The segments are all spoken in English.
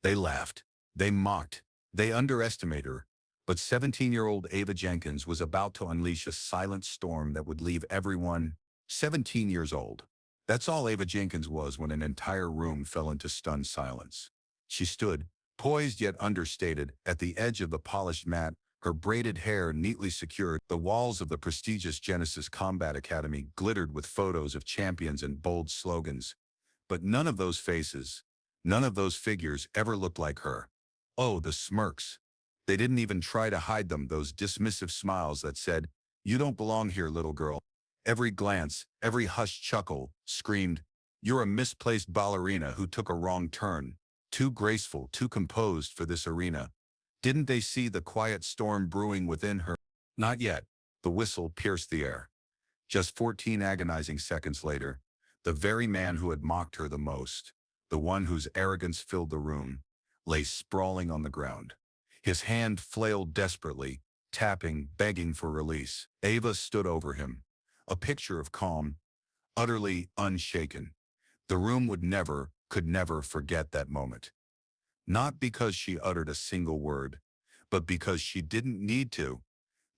They laughed. They mocked. They underestimated her. But 17-year-old Ava Jenkins was about to unleash a silent storm that would leave everyone 17 years old. That's all Ava Jenkins was when an entire room fell into stunned silence. She stood, poised yet understated, at the edge of the polished mat, her braided hair neatly secured. The walls of the prestigious Genesis Combat Academy glittered with photos of champions and bold slogans. But none of those faces, none of those figures ever looked like her. Oh, the smirks. They didn't even try to hide them, those dismissive smiles that said, "You don't belong here, little girl." Every glance, every hushed chuckle, screamed, "You're a misplaced ballerina who took a wrong turn. Too graceful, too composed for this arena." Didn't they see the quiet storm brewing within her? Not yet. The whistle pierced the air. Just 14 agonizing seconds later, the very man who had mocked her the most, the one whose arrogance filled the room, lay sprawling on the ground. His hand flailed desperately, tapping, begging for release. Ava stood over him, a picture of calm, utterly unshaken. The room could never forget that moment. Not because she uttered a single word, but because she didn't need to.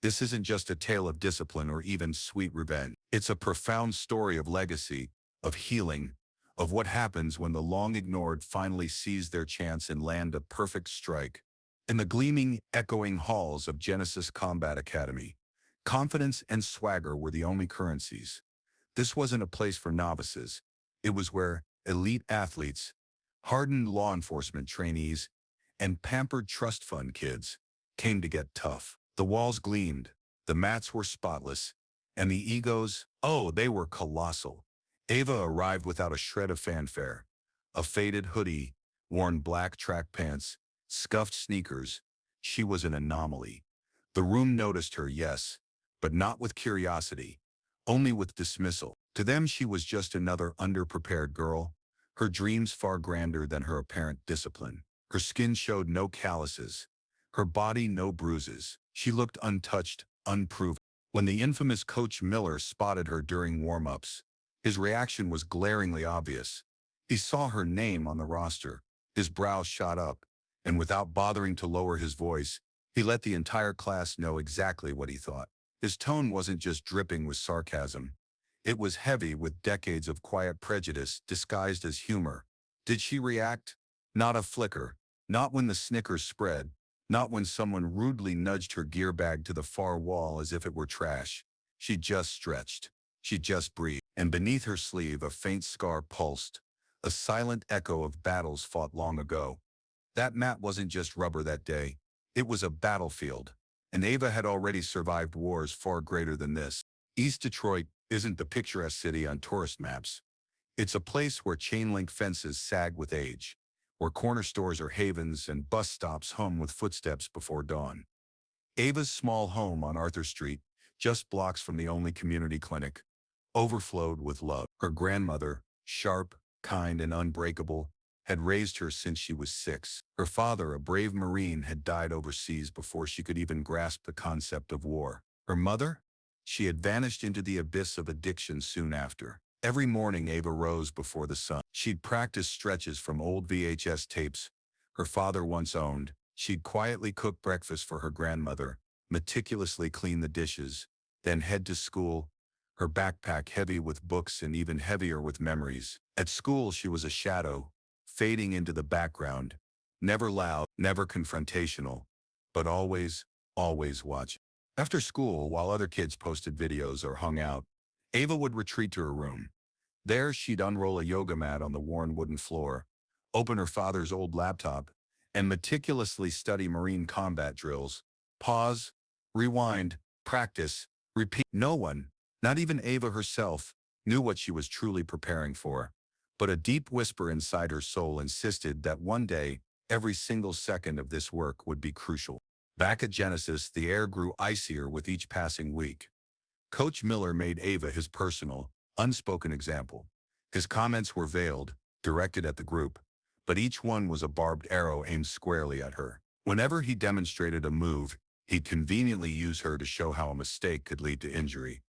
This isn't just a tale of discipline or even sweet revenge. It's a profound story of legacy, of healing, of what happens when the long-ignored finally seize their chance and land a perfect strike. In the gleaming, echoing halls of Genesis Combat Academy, confidence and swagger were the only currencies. This wasn't a place for novices. It was where elite athletes, hardened law enforcement trainees, and pampered trust fund kids came to get tough. The walls gleamed, the mats were spotless, and the egos, oh, they were colossal. Ava arrived without a shred of fanfare. A faded hoodie, worn black track pants, scuffed sneakers. She was an anomaly. The room noticed her, yes, but not with curiosity, only with dismissal. To them, she was just another underprepared girl, her dreams far grander than her apparent discipline. Her skin showed no calluses, her body no bruises. She looked untouched, unproven. When the infamous Coach Miller spotted her during warm-ups, his reaction was glaringly obvious. He saw her name on the roster. His brow shot up, and without bothering to lower his voice, he let the entire class know exactly what he thought. His tone wasn't just dripping with sarcasm. It was heavy with decades of quiet prejudice disguised as humor. Did she react? Not a flicker. Not when the snickers spread. Not when someone rudely nudged her gear bag to the far wall as if it were trash. She just stretched. She just breathed. And beneath her sleeve a faint scar pulsed, a silent echo of battles fought long ago. That mat wasn't just rubber that day. It was a battlefield. And Ava had already survived wars far greater than this. East Detroit isn't the picturesque city on tourist maps. It's a place where chain-link fences sag with age, where corner stores are havens and bus stops hum with footsteps before dawn. Ava's small home on Arthur Street, just blocks from the only community clinic, overflowed with love. Her grandmother, sharp, kind, and unbreakable, had raised her since she was 6. Her father, a brave Marine, had died overseas before she could even grasp the concept of war. Her mother? She had vanished into the abyss of addiction soon after. Every morning Ava rose before the sun. She'd practice stretches from old VHS tapes her father once owned. She'd quietly cook breakfast for her grandmother, meticulously clean the dishes, then head to school, her backpack heavy with books and even heavier with memories. At school she was a shadow, fading into the background, never loud, never confrontational, but always, always watching. After school, while other kids posted videos or hung out, Ava would retreat to her room. There, she'd unroll a yoga mat on the worn wooden floor, open her father's old laptop, and meticulously study Marine combat drills. Pause, rewind, practice, repeat. No one, not even Ava herself, knew what she was truly preparing for. But a deep whisper inside her soul insisted that one day, every single second of this work would be crucial. Back at Genesis, the air grew icier with each passing week. Coach Miller made Ava his personal, unspoken example. His comments were veiled, directed at the group, but each one was a barbed arrow aimed squarely at her. Whenever he demonstrated a move, he'd conveniently use her to show how a mistake could lead to injury.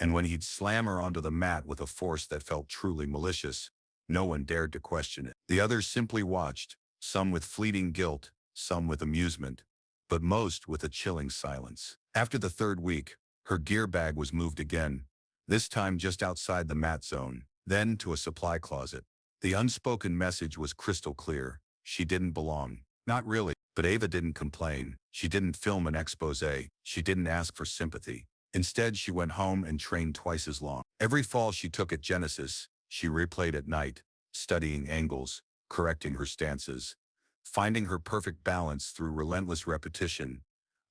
And when he'd slam her onto the mat with a force that felt truly malicious, no one dared to question it. The others simply watched, some with fleeting guilt, some with amusement, but most with a chilling silence. After the third week, her gear bag was moved again, this time just outside the mat zone, then to a supply closet. The unspoken message was crystal clear. She didn't belong. Not really. But Ava didn't complain. She didn't film an expose. She didn't ask for sympathy. Instead, she went home and trained twice as long. Every fall she took at Genesis, she replayed at night, studying angles, correcting her stances, finding her perfect balance through relentless repetition,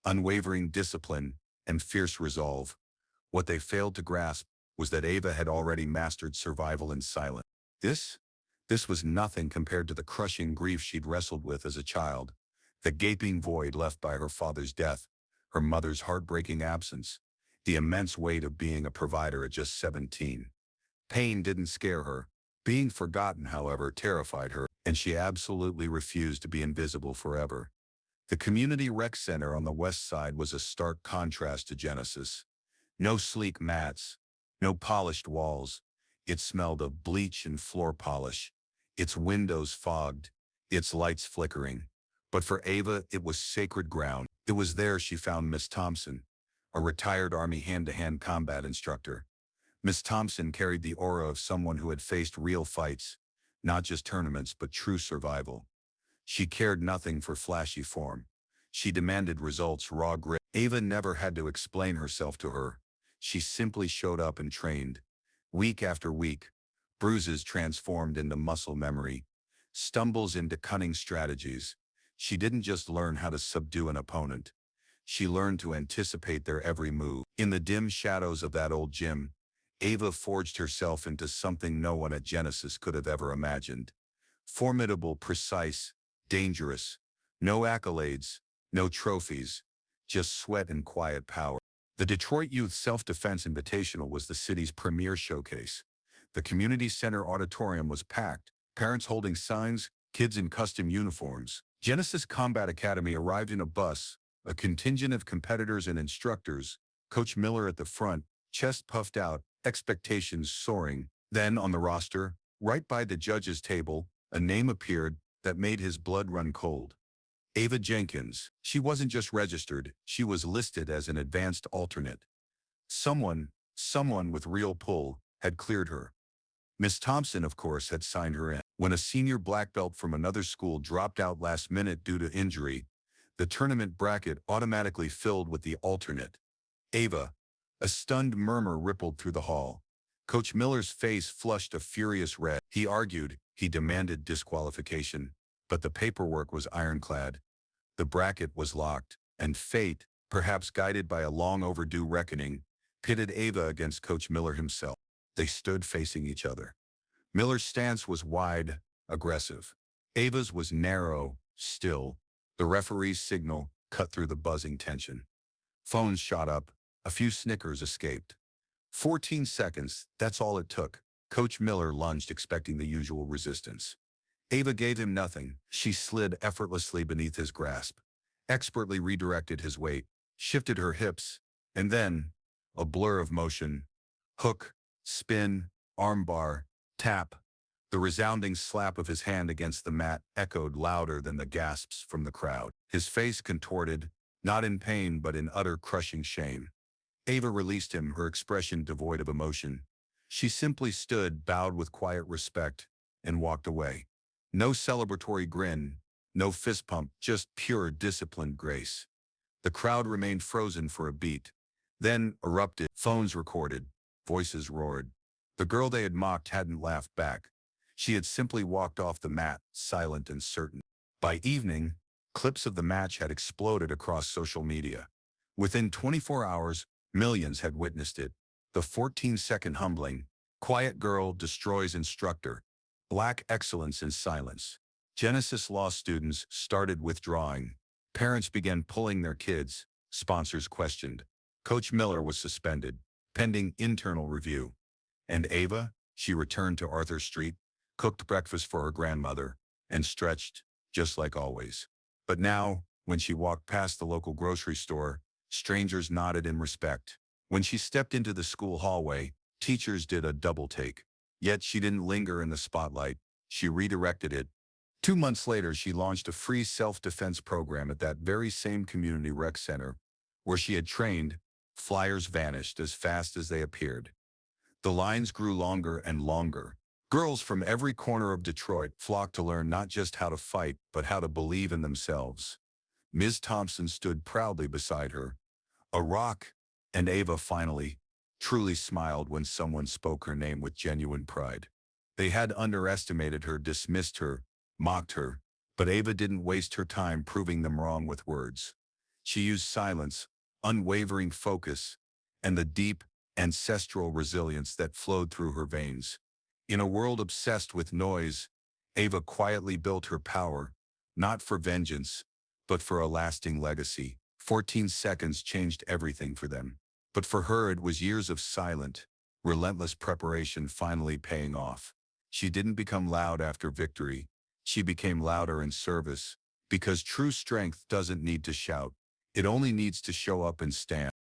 unwavering discipline, and fierce resolve. What they failed to grasp was that Ava had already mastered survival in silence. This was nothing compared to the crushing grief she'd wrestled with as a child, the gaping void left by her father's death, her mother's heartbreaking absence, the immense weight of being a provider at just 17. Pain didn't scare her. Being forgotten, however, terrified her, and she absolutely refused to be invisible forever. The community rec center on the west side was a stark contrast to Genesis. No sleek mats, no polished walls. It smelled of bleach and floor polish, its windows fogged, its lights flickering. But for Ava, it was sacred ground. It was there she found Miss Thompson, a retired Army hand-to-hand combat instructor. Miss Thompson carried the aura of someone who had faced real fights, not just tournaments but true survival. She cared nothing for flashy form. She demanded results, raw grit. Ava never had to explain herself to her. She simply showed up and trained. Week after week, bruises transformed into muscle memory, stumbles into cunning strategies. She didn't just learn how to subdue an opponent. She learned to anticipate their every move. In the dim shadows of that old gym, Ava forged herself into something no one at Genesis could have ever imagined. Formidable, precise, dangerous. No accolades, no trophies, just sweat and quiet power. The Detroit Youth Self-Defense Invitational was the city's premier showcase. The community center auditorium was packed, parents holding signs, kids in custom uniforms. Genesis Combat Academy arrived in a bus, a contingent of competitors and instructors, Coach Miller at the front, chest puffed out, expectations soaring. Then on the roster, right by the judges' table, a name appeared that made his blood run cold. Ava Jenkins. She wasn't just registered, she was listed as an advanced alternate. Someone with real pull had cleared her. Miss Thompson, of course, had signed her in. When a senior black belt from another school dropped out last minute due to injury, the tournament bracket automatically filled with the alternate. Ava. A stunned murmur rippled through the hall. Coach Miller's face flushed a furious red. He argued, he demanded disqualification, but the paperwork was ironclad. The bracket was locked, and fate, perhaps guided by a long overdue reckoning, pitted Ava against Coach Miller himself. They stood facing each other. Miller's stance was wide, aggressive. Ava's was narrow, still. The referee's signal cut through the buzzing tension. Phones shot up. A few snickers escaped. 14 seconds, that's all it took. Coach Miller lunged, expecting the usual resistance. Ava gave him nothing. She slid effortlessly beneath his grasp, expertly redirected his weight, shifted her hips, and then, a blur of motion. Hook, spin, armbar, tap. The resounding slap of his hand against the mat echoed louder than the gasps from the crowd. His face contorted, not in pain but in utter crushing shame. Ava released him, her expression devoid of emotion. She simply stood, bowed with quiet respect, and walked away. No celebratory grin, no fist pump, just pure disciplined grace. The crowd remained frozen for a beat, then erupted. Phones recorded, voices roared. The girl they had mocked hadn't laughed back. She had simply walked off the mat, silent and certain. By evening, clips of the match had exploded across social media. Within 24 hours, millions had witnessed it. The 14-second humbling, quiet girl destroys instructor. Black excellence in silence. Genesis law students started withdrawing. Parents began pulling their kids. Sponsors questioned. Coach Miller was suspended, pending internal review. And Ava, she returned to Arthur Street, cooked breakfast for her grandmother, and stretched, just like always. But now, when she walked past the local grocery store, strangers nodded in respect. When she stepped into the school hallway, teachers did a double take. Yet she didn't linger in the spotlight. She redirected it. 2 months later, she launched a free self-defense program at that very same community rec center where she had trained. Flyers vanished as fast as they appeared. The lines grew longer and longer. Girls from every corner of Detroit flocked to learn not just how to fight, but how to believe in themselves. Ms. Thompson stood proudly beside her, a rock, and Ava finally, truly smiled when someone spoke her name with genuine pride. They had underestimated her, dismissed her, mocked her, but Ava didn't waste her time proving them wrong with words. She used silence, unwavering focus, and the deep, ancestral resilience that flowed through her veins. In a world obsessed with noise, Ava quietly built her power, not for vengeance, but for a lasting legacy. 14 seconds changed everything for them. But for her, it was years of silent, relentless preparation finally paying off. She didn't become loud after victory. She became louder in service, because true strength doesn't need to shout. It only needs to show up and stand.